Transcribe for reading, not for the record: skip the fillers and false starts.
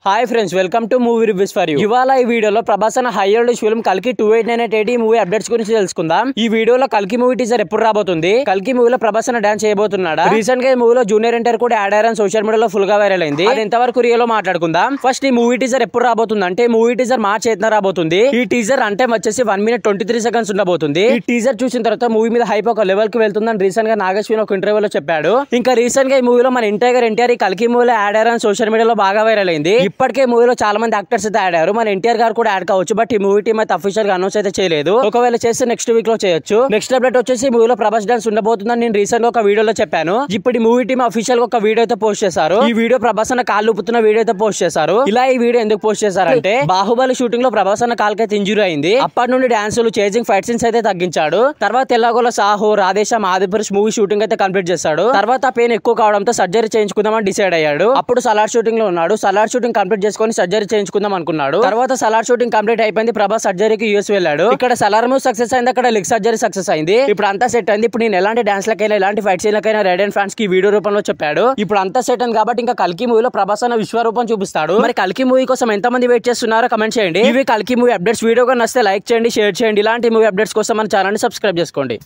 Hi friends, welcome to movie reviews for you. ఇవాళ ఈ వీడియోలో ప్రభాస్ అన్న హైయర్డ్ ఫిల్మ్ కల్కి 2898 మూవీ అప్డేట్స్ గురించి తెలుసుకుందాం. ఈ వీడియోలో కల్కి మూవీ టీజర్ ఎప్పుడు రాబోతుంది, కల్కి మూవీలో ప్రభాస్ అన్న డాన్స్ చేయబోతున్నాడా, రీసెంట్ గా ఈ మూవీలో జూనియర్ ఎన్టీఆర్ కూడా యాడ్ అయ్యారని సోషల్ మీడియాలో ఫుల్ గా వైరల్ అయింది. అది ఎంతవరకు రియల్ మాట్లాడుకుందాం. ఫస్ట్ ఈ మూవీ టీజర్ ఎప్పుడు రాబోతుంది అంటే, మూవీ టీజర్ మార్చ్ 8న రాబోతుంది. ఈ టీజర్ అంటే వచ్చేసి 1 minute 23 seconds ఉండబోతుంది. ఈ టీజర్ చూసిన తర్వాత మూవీ మీద హైప్ ఒక లెవెల్ కి వెళ్తుందని రీసెంట్ గా నాగేశ్వరి ఒక ఇంటర్వ్యూలో చెప్పాడు. ఇంకా రీసెంట్ గా ఈ మూవీలో మన ఎన్టీఆర్ ఈ కల్కి మూవీలో యాడ్ అయ్యారని సోషల్ మీడియాలో బాగా వైరల్ అయింది. ఇప్పటికే మూవీలో చాలా మంది యాక్టర్స్ అయితే యాడ్ అయ్యారు. మన ఎన్టీఆర్ గారు కూడా యాడ్ కావచ్చు, బట్ ఈ మూవీ టీమ్ అయితే అఫీషియల్ గా అనౌన్స్ అయితే చేయలేదు. ఒకవేళ చేస్తే నెక్స్ట్ వీక్ లో చేయొచ్చు. నెక్స్ట్ అప్డేట్ వచ్చేసి మూవీలో ప్రభాస్ డాన్స్ ఉండబోతుందని నేను రీసెంట్ గా ఒక వీడియోలో చెప్పాను. ఇప్పుడు ఈ మూవీ టీమ్ అఫీషియల్ గా ఒక వీడియో అయితే పోస్ట్ చేశారు. ఈ వీడియో ప్రభాస్ అన్న కాళ్ళు ఊపుతున్న వీడియో అయితే పోస్ట్ చేశారు. ఇలా ఈ వీడియో ఎందుకు పోస్ట్ చేశారంటే, బాహుబలి షూటింగ్ లో ప్రభాస్ అన్న కాళ్ళకి అయితే ఇంజురీ అయింది. అప్పటి నుండి డాన్సులు, చేజింగ్, ఫైట్ సీన్స్ అయితే తగ్గించాడు. తర్వాత ఎలాగోలో సాహో, రాధేశం, ఆదిపురుష్ మూవీ షూటింగ్ అయితే కంప్లీట్ చేశాడు. తర్వాత పెయిన్ ఎక్కువ కావడంతో సర్జరీ చేయించుకుందామని డిసైడ్ అయ్యాడు. అప్పుడు సలార్ షూటింగ్ లో ఉన్నాడు. సలార్ షూటింగ్ కంప్లీట్ చేసుకుని సర్జరీ చేయించుకుందాం అనుకున్నాడు. తర్వాత సలార్ షూటింగ్ కంప్లీట్ అయిపోయింది. ప్రభాస్ సర్జరీకి యూఎస్ వెళ్ళాడు. ఇక్కడ సలార్ మూవ్ సక్సెస్ అయింది, అక్కడ లెగ్ సర్జరీ సక్సెస్ అయింది. ఇప్పుడు అంతా సెట్ అయింది. ఇప్పుడు నేను ఎలాంటి డాన్స్ లకైనా, ఎలాంటి ఫైట్ సీన్ లకైనా రెడ్ అండ్ ఫ్యాన్స్ కి వీడియో రూపంలో చెప్పాడు. ఇప్పుడు అంతా సెట్ అయింది కాబట్టి ఇంకా కల్కి మూవీలో ప్రభాస్ అన్న విశ్వరూపం చూపిస్తాడు. మరి కల్కి మూవీ కోసం ఎంత మంది వెయిట్ చేస్తున్నారో కమెంట్ చేయండి. ఇవి కల్కి మూవీ అప్డేట్స్. వీడియో నచ్చితే లైక్ చేయండి, షేర్ చేయండి. ఇలాంటి మూవీ అప్డేట్స్ కోసం మన ఛానల్ ని సబ్స్క్రైబ్ చేసుకోండి.